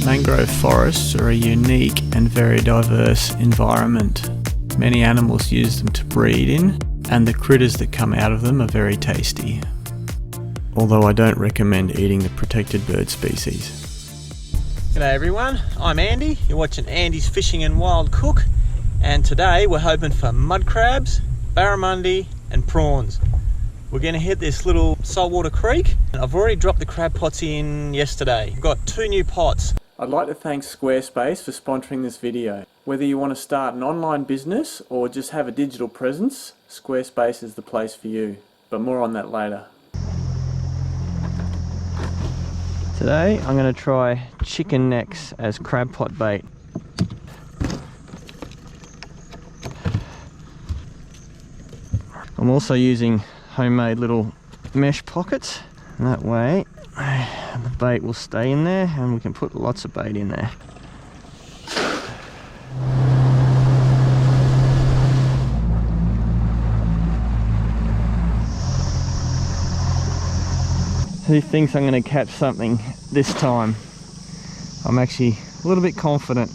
Mangrove forests are a unique and very diverse environment. Many animals use them to breed in, and the critters that come out of them are very tasty. Although I don't recommend eating the protected bird species. G'day everyone, I'm Andy. You're watching Andy's Fishing and Wild Cook, and today we're hoping for mud crabs, barramundi and prawns. We're going to hit this little saltwater creek. I've already dropped the crab pots in yesterday. I've got 2 new pots. I'd like to thank Squarespace for sponsoring this video. Whether you want to start an online business or just have a digital presence, Squarespace is the place for you. But more on that later. Today I'm going to try chicken necks as crab pot bait. I'm also using homemade little mesh pockets, and that way the bait will stay in there and we can put lots of bait in there. Who thinks I'm going to catch something this time? I'm actually a little bit confident.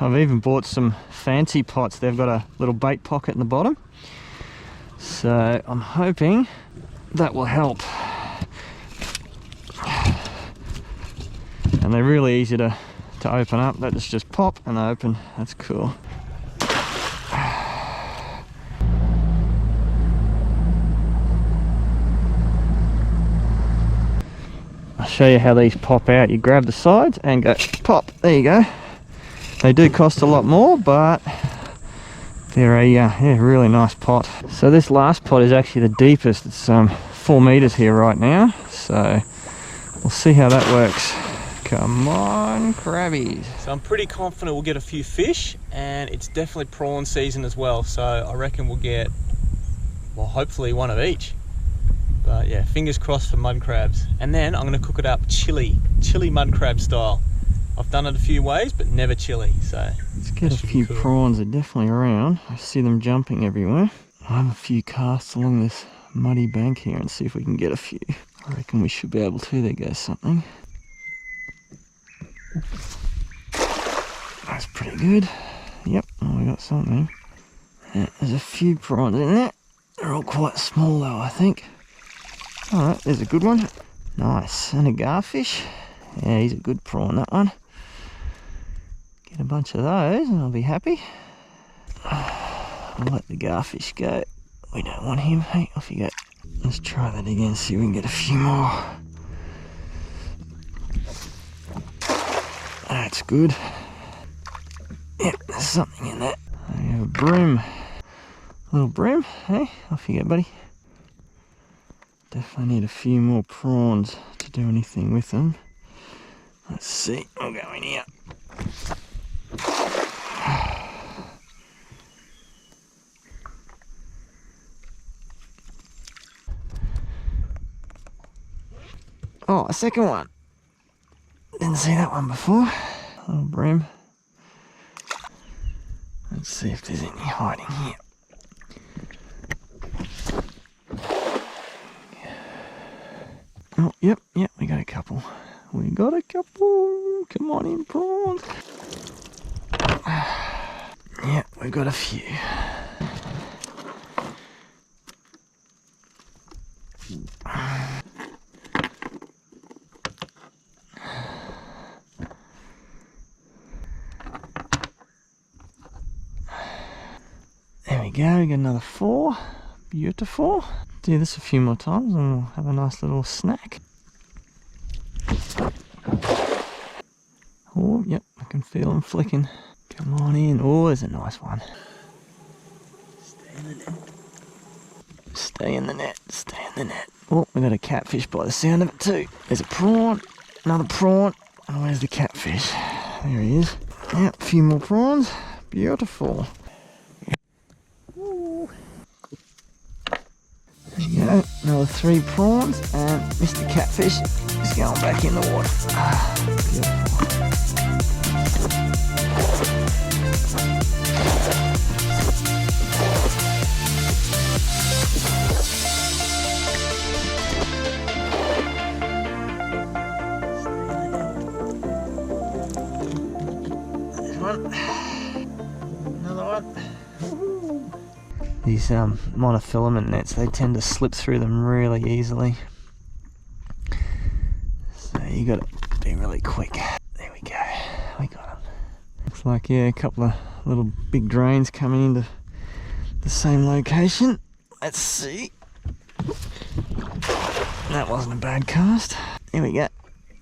I've even bought some fancy pots. They've got a little bait pocket in the bottom. So I'm hoping that will help. And they're really easy to open up. That's just pop and they open. That's cool. I'll show you how these pop out. You grab the sides and go pop. There you go. They do cost a lot more, but they're a really nice pot. So this last pot is actually the deepest. It's 4 meters here right now. So we'll see how that works. Come on, crabbies. So I'm pretty confident we'll get a few fish, and it's definitely prawn season as well. So I reckon we'll get, well, hopefully one of each. But yeah, fingers crossed for mud crabs. And then I'm going to cook it up chili mud crab style. I've done it a few ways, but never chili, so let's get a few cool. Prawns are definitely around. I see them jumping everywhere. I have a few casts along this muddy bank here and see if we can get a few. I reckon we should be able to. There goes something. That's pretty good. Yep, oh, we got something. Yeah, there's a few prawns in there. They're all quite small though, I think. Alright, there's a good one. Nice, and a garfish. Yeah, he's a good prawn, that one. Get a bunch of those and I'll be happy. I'll let the garfish go. We don't want him. Hey, off you go. Let's try that again, see if we can get a few more. That's good. Yep, there's something in there. I have a bream. Little bream. Hey, off you go, buddy. Definitely need a few more prawns to do anything with them. Let's see, I'll go in here. Oh, a second one. Didn't see that one before. Little bream. Let's see if there's any hiding here. Oh, yep, we got a couple. We got a couple. Come on in, prawns. Yeah, we've got a few. There we go, we got another 4. Beautiful. Do this a few more times and we'll have a nice little snack. Oh, yep, I can feel them flicking. Come on in. Oh, there's a nice one. Stay in the net. Stay in the net. Stay in the net. Oh, we got a catfish by the sound of it too. There's a prawn. Another prawn. And where's the catfish? There he is. Yep, a few more prawns. Beautiful. Ooh. There you go. Another 3 prawns. And Mr. Catfish is going back in the water. Beautiful. Another one. These monofilament nets, they tend to slip through them really easily. So you got to be really quick. There we go. We got them. Looks like, yeah, a couple of little big drains coming into the same location. Let's see. That wasn't a bad cast. Here we go.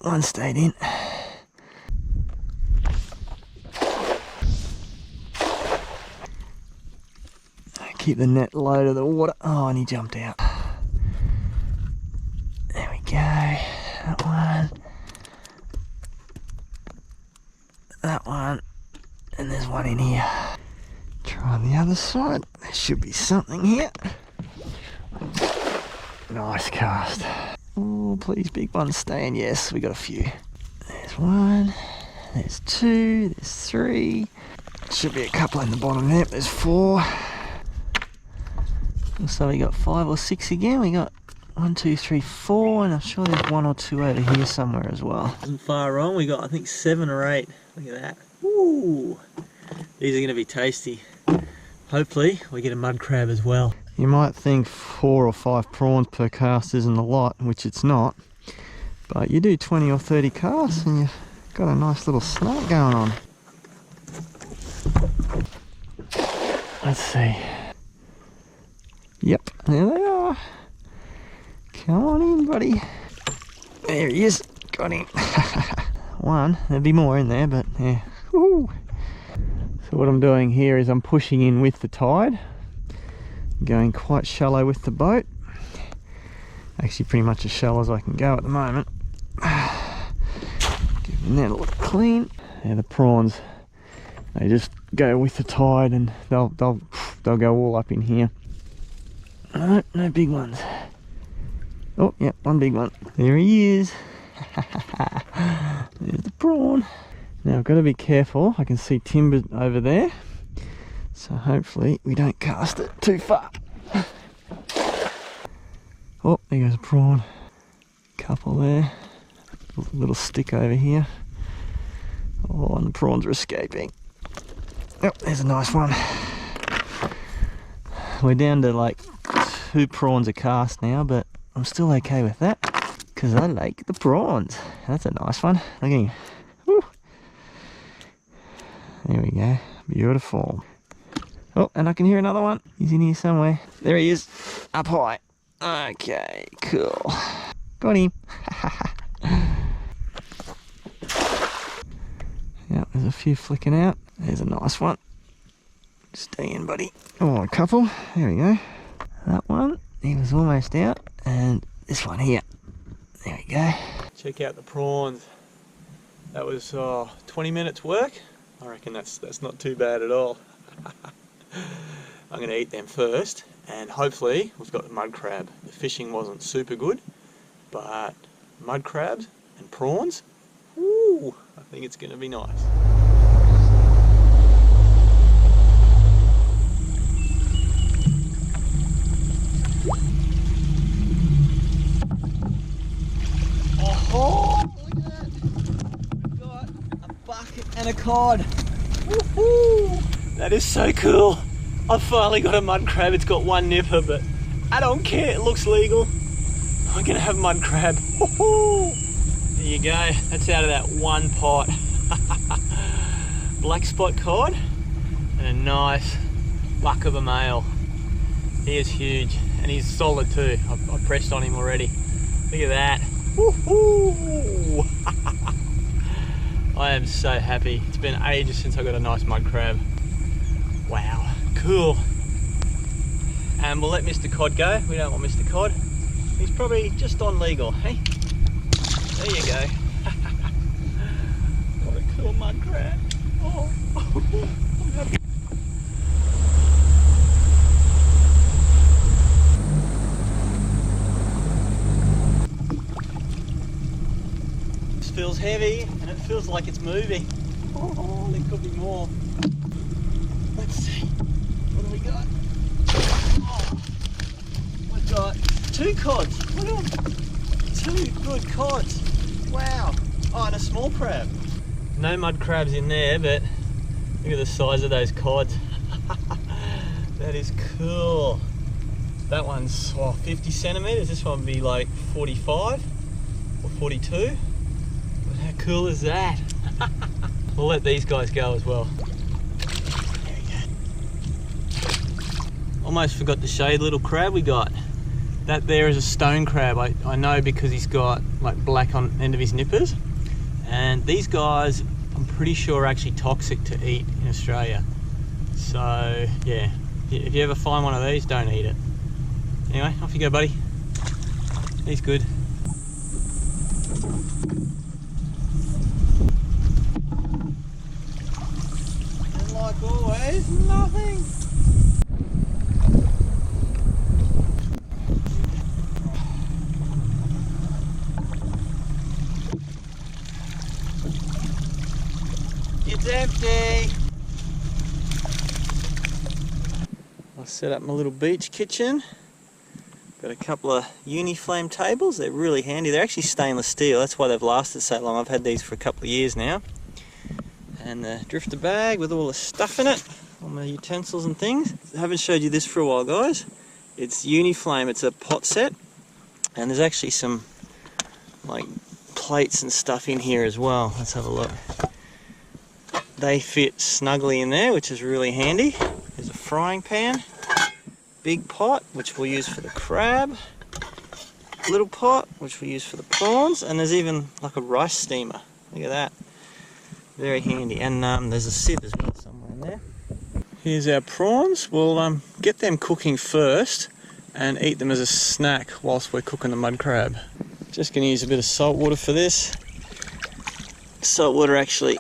One stayed in. Keep the net low to the water. Oh, and he jumped out. There we go. That one. That one. And there's one in here. Try the other side. There should be something here. Nice cast. Oh, please, big one, stay in. Yes, we got a few. There's one. There's two. There's three. Should be a couple in the bottom there. There's four. So we got 5 or 6 again. We got 1, 2, 3, 4, and I'm sure there's 1 or 2 over here somewhere as well. Isn't far wrong. We got, I think, 7 or 8. Look at that. Ooh, these are going to be tasty. Hopefully we get a mud crab as well. You might think 4 or 5 prawns per cast isn't a lot, which it's not, but you do 20 or 30 casts and you've got a nice little snack going on. Let's see. Yep, there they are. Come on in, buddy. There he is. Got him. One. There'll be more in there, but yeah. Woo. So what I'm doing here is I'm pushing in with the tide, going quite shallow with the boat. Actually, pretty much as shallow as I can go at the moment. Give the net a look clean. Yeah, the prawns, they just go with the tide, and they'll go all up in here. No, no big ones. Oh, yeah, one big one. There he is. There's the prawn. Now I've got to be careful. I can see timber over there, so hopefully we don't cast it too far. Oh, there goes a prawn. Couple there. Little stick over here. Oh, and the prawns are escaping. Oh, there's a nice one. We're down to like 2 prawns a cast now, but I'm still okay with that because I like the prawns. That's a nice one. Look at him. Woo. There we go. Beautiful. Oh, and I can hear another one. He's in here somewhere. There he is. Up high. Okay, cool. Got him. Yeah, there's a few flicking out. There's a nice one. Stay in, buddy. Oh, a couple. There we go. That one, he was almost out. And this one here. There we go. Check out the prawns. That was 20 minutes work. I reckon that's not too bad at all. I'm going to eat them first, and hopefully we've got the mud crab. The fishing wasn't super good, but mud crabs and prawns, woo, I think it's going to be nice. Oh, look at that! We've got a bucket and a cod. Woohoo! That is so cool. I've finally got a mud crab. It's got 1 nipper, but I don't care. It looks legal. I'm gonna have mud crab. Woohoo! There you go. That's out of that 1 pot. Black spot cod and a nice buck of a male. He is huge and he's solid too. I've pressed on him already. Look at that. Woohoo! I am so happy. It's been ages since I got a nice mud crab. Wow, cool. And we'll let Mr. Cod go. We don't want Mr. Cod. He's probably just on legal, hey? There you go. What a cool mud crab. Oh. This feels heavy and it feels like it's moving. Oh, there could be more. Let's see. What do we got? Oh, we've got 2 cods. Look at them. 2 good cods. Wow. Oh, and a small crab. No mud crabs in there, but Look at the size of those cods. That is cool. That one's 50 centimeters. This one would be like 45 or 42. But how cool is that? We'll let these guys go as well. There we go. Almost forgot to show you the little crab we got. That there is a stone crab. I know because he's got like black on the end of his nippers. And these guys, I'm pretty sure, are actually toxic to eat in Australia. So yeah, if you ever find one of these, don't eat it. Anyway, off you go, buddy. He's good. And like always, nothing. It's empty. I'll set up my little beach kitchen. Got a couple of Uniflame tables. They're really handy. They're actually stainless steel. That's why they've lasted so long. I've had these for a couple of years now. And the drifter bag with all the stuff in it, all my utensils and things. I haven't showed you this for a while, guys. It's Uniflame. It's a pot set, and there's actually some like plates and stuff in here as well. Let's have a look. They fit snugly in there, which is really handy. There's a frying pan, big pot, which we'll use for the crab, little pot, which we'll use for the prawns, and there's even like a rice steamer. Look at that. Very handy. And there's a sieve as well somewhere in there. Here's our prawns. We'll get them cooking first and eat them as a snack whilst we're cooking the mud crab. Just going to use a bit of salt water for this. Salt water actually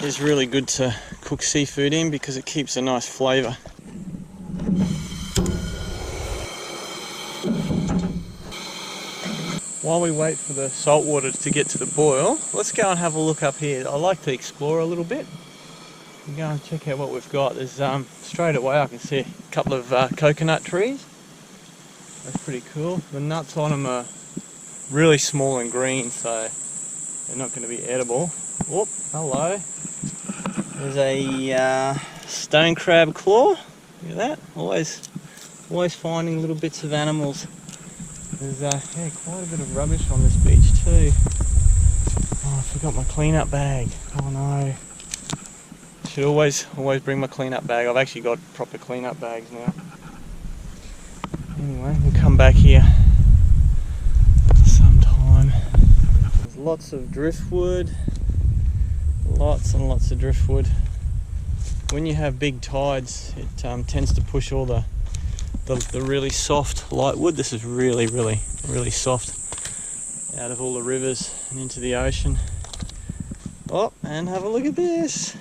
is really good to cook seafood in because it keeps a nice flavour. While we wait for the salt water to get to the boil, let's go and have a look up here. I like to explore a little bit and go and check out what we've got. There's straight away I can see a couple of coconut trees. That's pretty cool. The nuts on them are really small and green, so they're not going to be edible. Oh, hello. There's a stone crab claw. Look at that. Always finding little bits of animals. There's yeah, quite a bit of rubbish on this beach too. Oh, I forgot my cleanup bag. Oh no. Should always bring my cleanup bag. I've actually got proper cleanup bags now. Anyway, we'll come back here sometime. There's lots of driftwood. Lots and lots of driftwood. When you have big tides, it tends to push all the really soft light wood. This is really soft out of all the rivers and into the ocean. Oh, and have a look at this.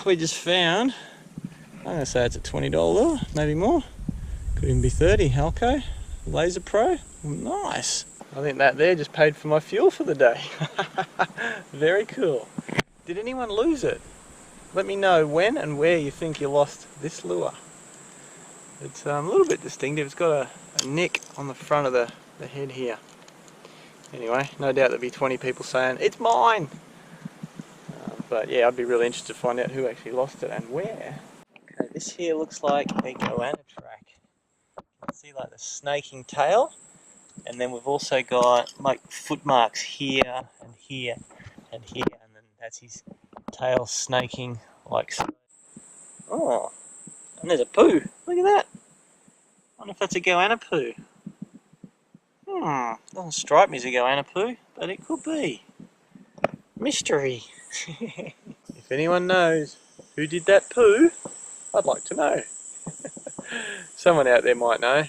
We just found, I'm going to say it's a $20 lure, maybe more. Could even be 30. Halco, Laser Pro. Nice. I think that there just paid for my fuel for the day. Very cool. Did anyone lose it? Let me know when and where you think you lost this lure. It's a little bit distinctive. It's got a nick on the front of the head here. Anyway, no doubt there'll be 20 people saying, it's mine! But yeah, I'd be really interested to find out who actually lost it and where. Okay, this here looks like a goanna track. You can see like the snaking tail. And then we've also got like foot marks here and here and here, and then that's his tail snaking like so. Oh, and there's a poo. Look at that. I wonder if that's a goanna poo. Doesn't strike me as a goanna poo, but it could be. Mystery. If anyone knows who did that poo, I'd like to know. Someone out there might know,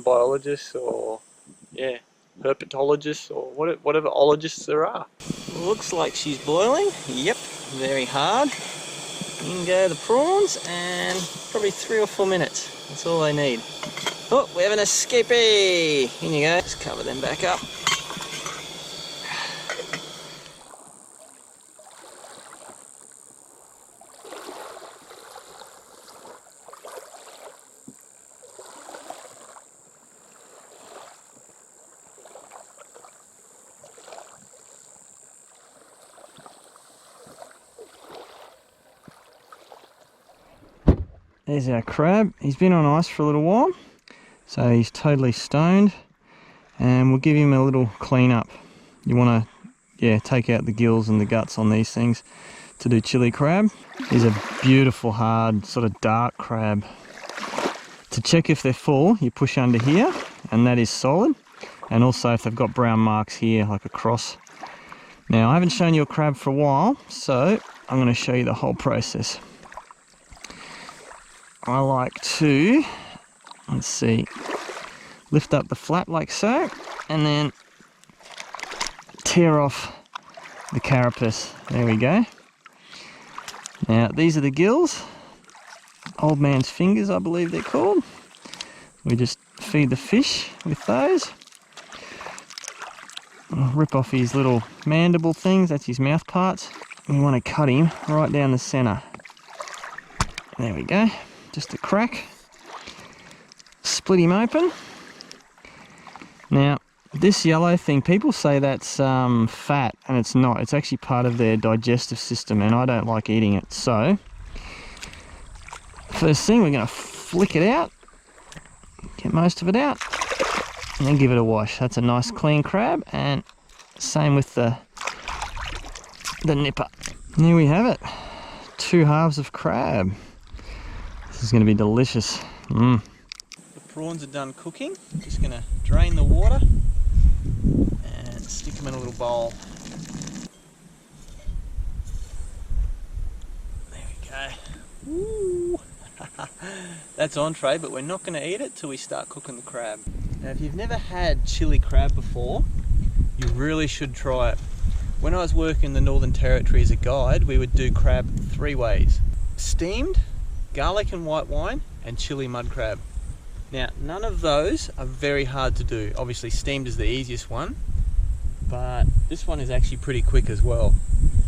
biologists or yeah, herpetologists or whatever ologists there are. Looks like she's boiling. Yep, very hard. In go the prawns, and probably 3 or 4 minutes. That's all they need. Oh, we're having a skippy. In you go. Just cover them back up. there's our crab. He's been on ice for a little while, so he's totally stoned, and we'll give him a little clean up. You want to, yeah, take out the gills and the guts on these things to do chili crab. He's a beautiful, hard, sort of dark crab. To check if they're full, you push under here, and that is solid. And also if they've got brown marks here, like a cross. Now, I haven't shown you a crab for a while, so I'm going to show you the whole process. I like to, let's see, lift up the flap like so, and then tear off the carapace. There we go. Now, these are the gills. Old man's fingers, I believe they're called. We just feed the fish with those. I'll rip off his little mandible things, that's his mouth parts. We want to cut him right down the center. There we go. Just a crack. Split him open. Now, this yellow thing, people say that's fat, and it's not. It's actually part of their digestive system, and I don't like eating it. So, first thing, we're going to flick it out, get most of it out, and then give it a wash. That's a nice clean crab, and same with the nipper. And here we have it. 2 halves of crab. This is going to be delicious. The prawns are done cooking. Just going to drain the water and stick them in a little bowl. There we go. Ooh. That's entree, but we're not going to eat it till we start cooking the crab. Now, if you've never had chili crab before, you really should try it. When I was working in the Northern Territory as a guide, we would do crab 3 ways. Steamed, garlic and white wine, and chili mud crab. Now, none of those are very hard to do. Obviously, steamed is the easiest one, but this one is actually pretty quick as well.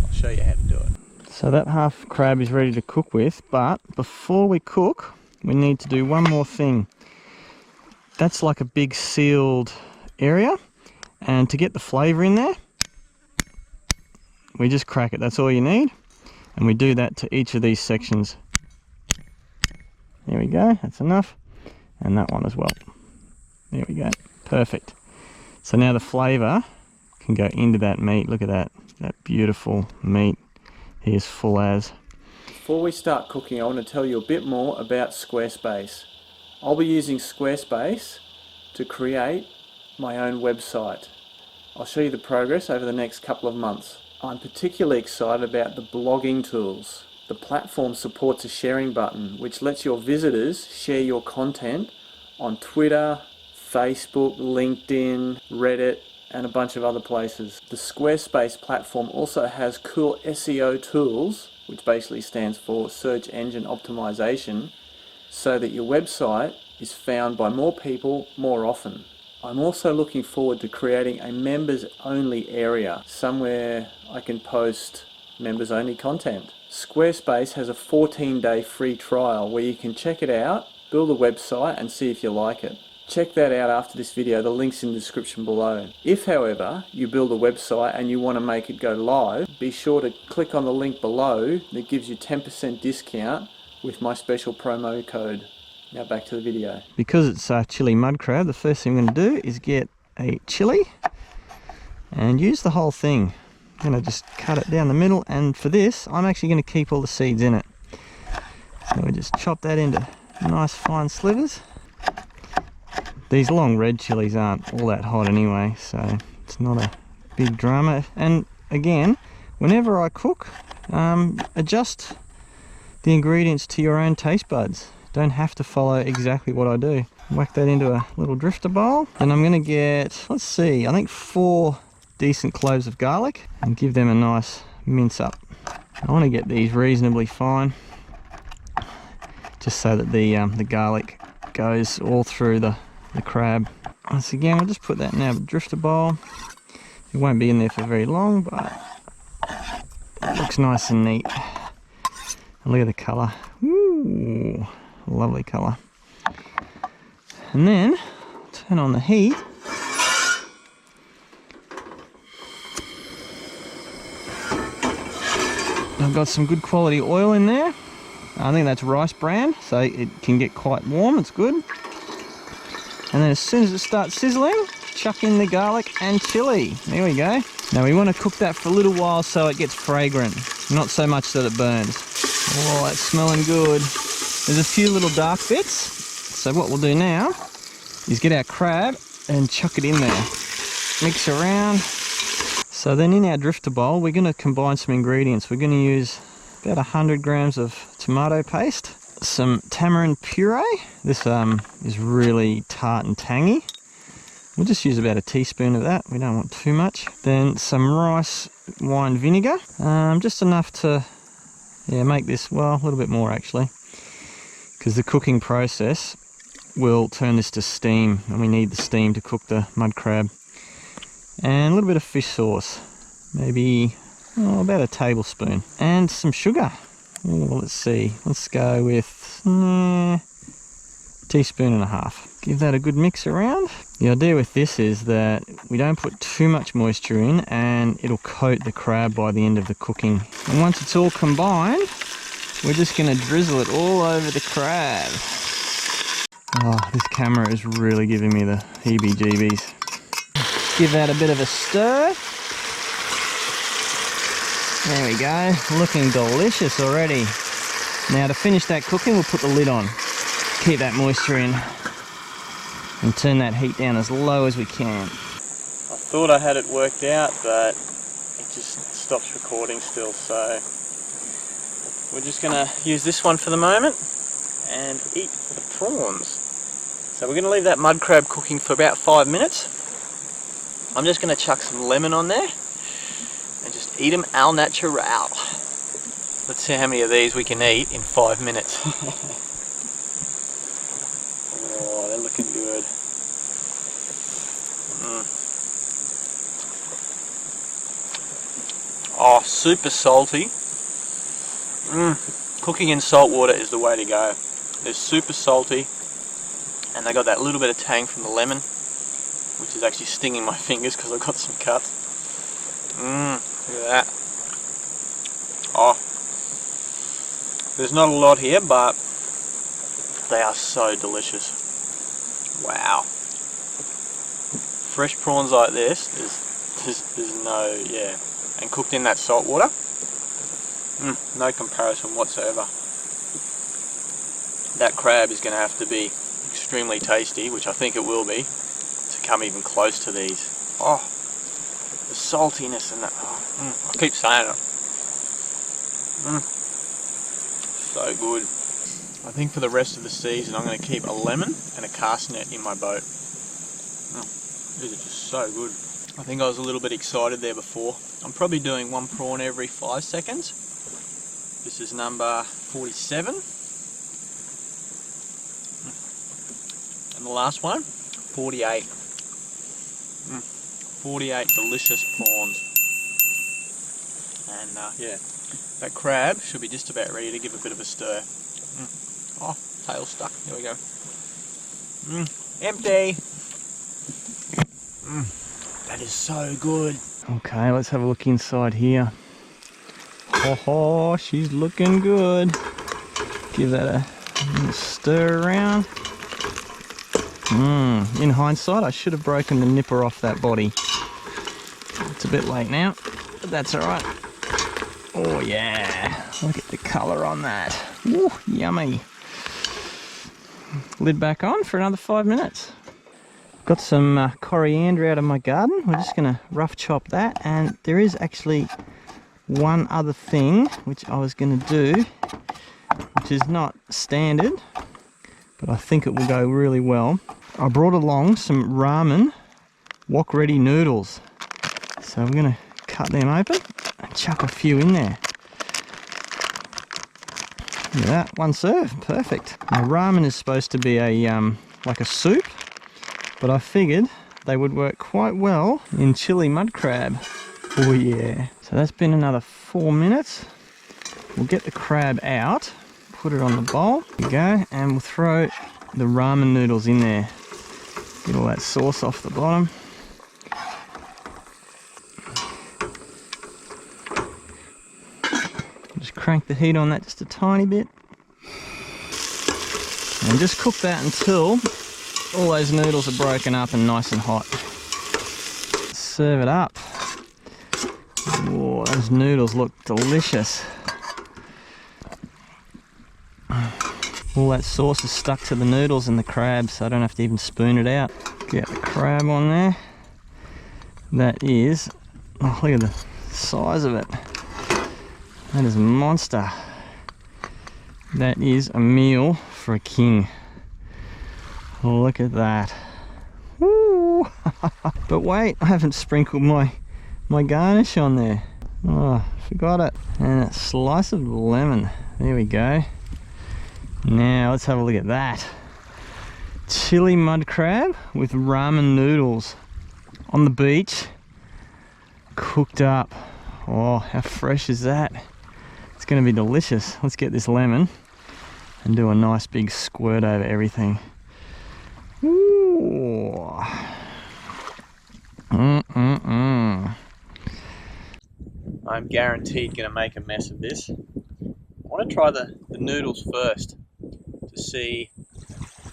I'll show you how to do it. So that half crab is ready to cook with, but before we cook, we need to do one more thing. That's like a big sealed area, and to get the flavour in there, we just crack it. That's all you need, and we do that to each of these sections. There we go, that's enough, and that one as well. There we go, perfect. So now the flavour can go into that meat. Look at that beautiful meat. He is full as. Before we start cooking, I want to tell you a bit more about Squarespace. I'll be using Squarespace to create my own website. I'll show you the progress over the next couple of months. I'm particularly excited about the blogging tools. The platform supports a sharing button which lets your visitors share your content on Twitter, Facebook, LinkedIn, Reddit, and a bunch of other places. The Squarespace platform also has cool SEO tools, which basically stands for search engine optimization, so that your website is found by more people more often. I'm also looking forward to creating a members only area, somewhere I can post members only content. Squarespace has a 14-day free trial where you can check it out, build a website and see if you like it. Check that out after this video, the link's in the description below. If, however, you build a website and you want to make it go live, be sure to click on the link below that gives you 10% discount with my special promo code. Now back to the video. Because it's chili mud crab, the first thing I'm going to do is get a chili and use the whole thing. I'm going to just cut it down the middle, and for this I'm actually going to keep all the seeds in it. So we just chop that into nice fine slivers. These long red chilies aren't all that hot anyway, so it's not a big drama. And again, whenever I cook, adjust the ingredients to your own taste buds. Don't have to follow exactly what I do. Whack that into a little drifter bowl, and I'm going to get, let's see, I think 4 decent cloves of garlic and give them a nice mince up. I want to get these reasonably fine, just so that the garlic goes all through the crab. Once again, we'll just put that in our drifter bowl. It won't be in there for very long, but it looks nice and neat. And look at the colour. Ooh, lovely colour. And then turn on the heat. I've got some good quality oil in there. I think that's rice bran, so it can get quite warm. It's good. And then as soon as it starts sizzling, chuck in the garlic and chili. There we go. Now we want to cook that for a little while so it gets fragrant, not so much that it burns. Oh, that's smelling good. There's a few little dark bits. So what we'll do now is get our crab and chuck it in there. Mix around. So then in our drifter bowl, we're going to combine some ingredients. We're going to use about 100 grams of tomato paste, some tamarind puree. This is really tart and tangy. We'll just use about a teaspoon of that. We don't want too much. Then some rice wine vinegar, just enough to make this, well, a little bit more actually, because the cooking process will turn this to steam, and we need the steam to cook the mud crab. And a little bit of fish sauce, maybe about a tablespoon, and some sugar. Let's see, let's go with a teaspoon and a half. Give that a good mix around. The idea with this is that we don't put too much moisture in, and it'll coat the crab by the end of the cooking. And once it's all combined, we're just going to drizzle it all over the crab. Oh, this camera is really giving me the heebie-jeebies. Give that a bit of a stir. There we go, looking delicious already. Now to finish that cooking, we'll put the lid on. Keep that moisture in and turn that heat down as low as we can. I thought I had it worked out, but it just stops recording still, so we're just gonna use this one for the moment and eat the prawns. So we're gonna leave that mud crab cooking for about 5 minutes. I'm just gonna chuck some lemon on there and just eat them al natural. Let's see how many of these we can eat in 5 minutes. Oh, they're looking good. Oh, super salty. Cooking in salt water is the way to go. They're super salty, and they got that little bit of tang from the lemon, which is actually stinging my fingers because I've got some cuts. Look at that. Oh, there's not a lot here, but they are so delicious. Wow. Fresh prawns like this, there's no, and cooked in that salt water, no comparison whatsoever. That crab is going to have to be extremely tasty, which I think it will be, to come even close to these. Oh, the saltiness and that. I keep saying it. So good. I think for the rest of the season I'm going to keep a lemon and a cast net in my boat. These are just so good. I think I was a little bit excited there before. I'm probably doing one prawn every 5 seconds. This is number 47. And the last one, 48. 48 delicious prawns. And that crab should be just about ready to give a bit of a stir. Oh, tail stuck. Here we go. Empty. That is so good. Okay, let's have a look inside here. Oh, she's looking good. Give that a stir around. In hindsight, I should have broken the nipper off that body. It's a bit late now, but that's alright. Oh yeah, look at the colour on that. Ooh, yummy. Lid back on for another 5 minutes. Got some coriander out of my garden. We're just going to rough chop that, and there is actually one other thing which I was going to do, which is not standard, but I think it will go really well. I brought along some ramen wok ready noodles, so we're going to cut them open and chuck a few in there. Look at that, one serve, perfect. Now ramen is supposed to be a like a soup, but I figured they would work quite well in chili mud crab. Oh yeah. So that's been another 4 minutes. We'll get the crab out, put it on the bowl. There we go, and we'll throw the ramen noodles in there. Get all that sauce off the bottom. Just crank the heat on that just a tiny bit. And just cook that until all those noodles are broken up and nice and hot. Serve it up. Oh, those noodles look delicious. All that sauce is stuck to the noodles and the crab, so I don't have to even spoon it out. Get the crab on there. That is, oh, look at the size of it. That is a monster. That is a meal for a king. Look at that. Woo! But wait, I haven't sprinkled my garnish on there. Oh, forgot it. And a slice of lemon. There we go. Now let's have a look at that. Chili mud crab with ramen noodles on the beach, cooked up. Oh, how fresh is that? It's going to be delicious. Let's get this lemon and do a nice big squirt over everything. Ooh. I'm guaranteed going to make a mess of this. I want to try the noodles first to see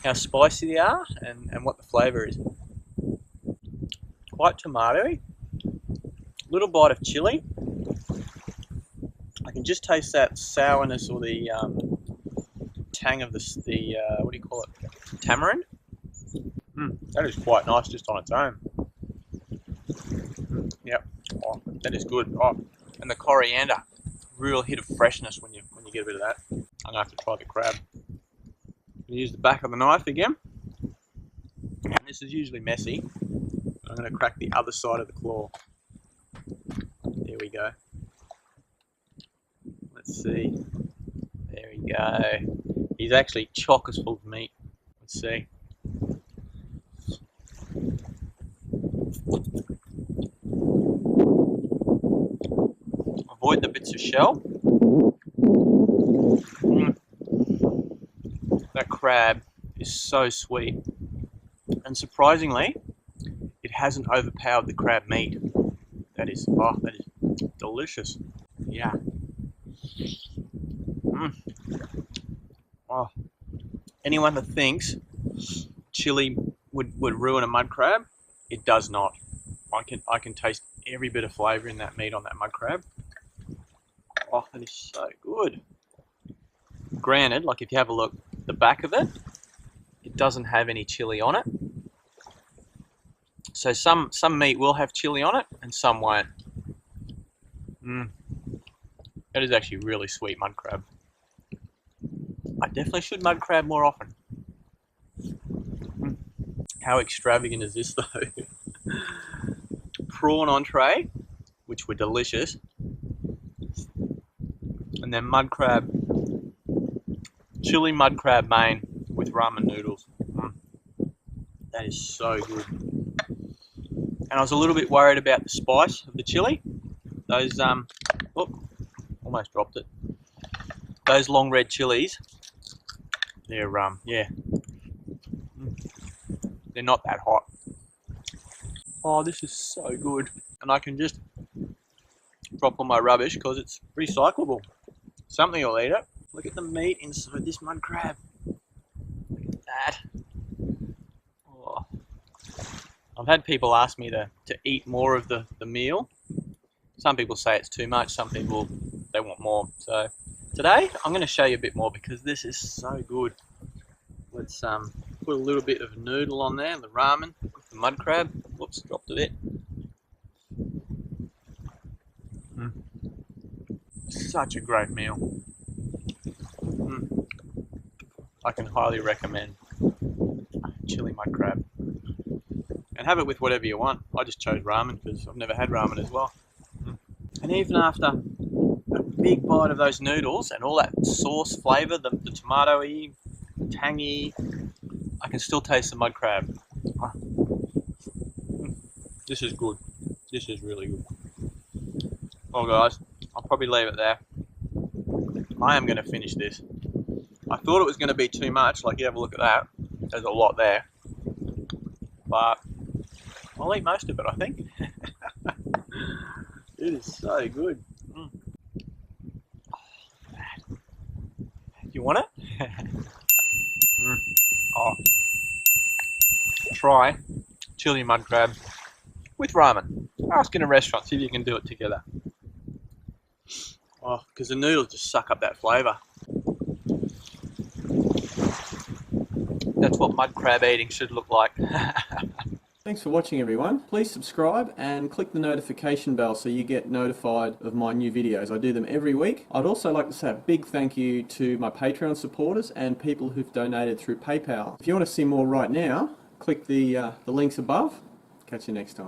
how spicy they are and what the flavour is. Quite tomatoey, little bite of chili. I can just taste that sourness or the tang of the what do you call it? Tamarind. That is quite nice just on its own. Yep. Oh, that is good. Oh, and the coriander, real hit of freshness when you get a bit of that. I'm gonna have to try the crab. Use the back of the knife again. And this is usually messy. I'm going to crack the other side of the claw. There we go. Let's see. There we go. He's actually chock as full of meat. Let's see. Avoid the bits of shell. That crab is so sweet. And surprisingly, it hasn't overpowered the crab meat. That is delicious. Yeah. Oh, anyone that thinks chili would ruin a mud crab, it does not. I can taste every bit of flavour in that meat on that mud crab. Oh, that is so good. Granted, like if you have a look, the back of it, it doesn't have any chili on it. So some meat will have chili on it and some won't. That is actually really sweet mud crab. I definitely should mud crab more often. How extravagant is this though? Prawn entree, which were delicious. And then mud crab, chili mud crab main with ramen noodles. That is so good. And I was a little bit worried about the spice of the chili. Those, almost dropped it. Those long red chilies, they're, they're not that hot. Oh, this is so good. And I can just drop all my rubbish because it's recyclable. Something will eat it. Look at the meat inside this mud crab. Look at that. Oh. I've had people ask me to eat more of the meal. Some people say it's too much, some people, they want more. So today, I'm going to show you a bit more because this is so good. Let's put a little bit of noodle on there, the ramen, with the mud crab. Whoops, dropped a bit. Such a great meal. I can highly recommend chili mud crab. And have it with whatever you want. I just chose ramen because I've never had ramen as well. And even after a big bite of those noodles and all that sauce flavour, the tomatoey, tangy, I can still taste the mud crab. This is good. This is really good. Well guys, I'll probably leave it there. I am going to finish this. I thought it was going to be too much, like you have a look at that. There's a lot there. But I'll eat most of it, I think. It is so good. You want it? try chili mud crab with ramen. Ask in a restaurant, see if you can do it together. Oh, because the noodles just suck up that flavour. That's what mud crab eating should look like. Thanks for watching, everyone. Please subscribe and click the notification bell so you get notified of my new videos. I do them every week. I'd also like to say a big thank you to my Patreon supporters and people who've donated through PayPal. If you want to see more right now, click the links above. Catch you next time.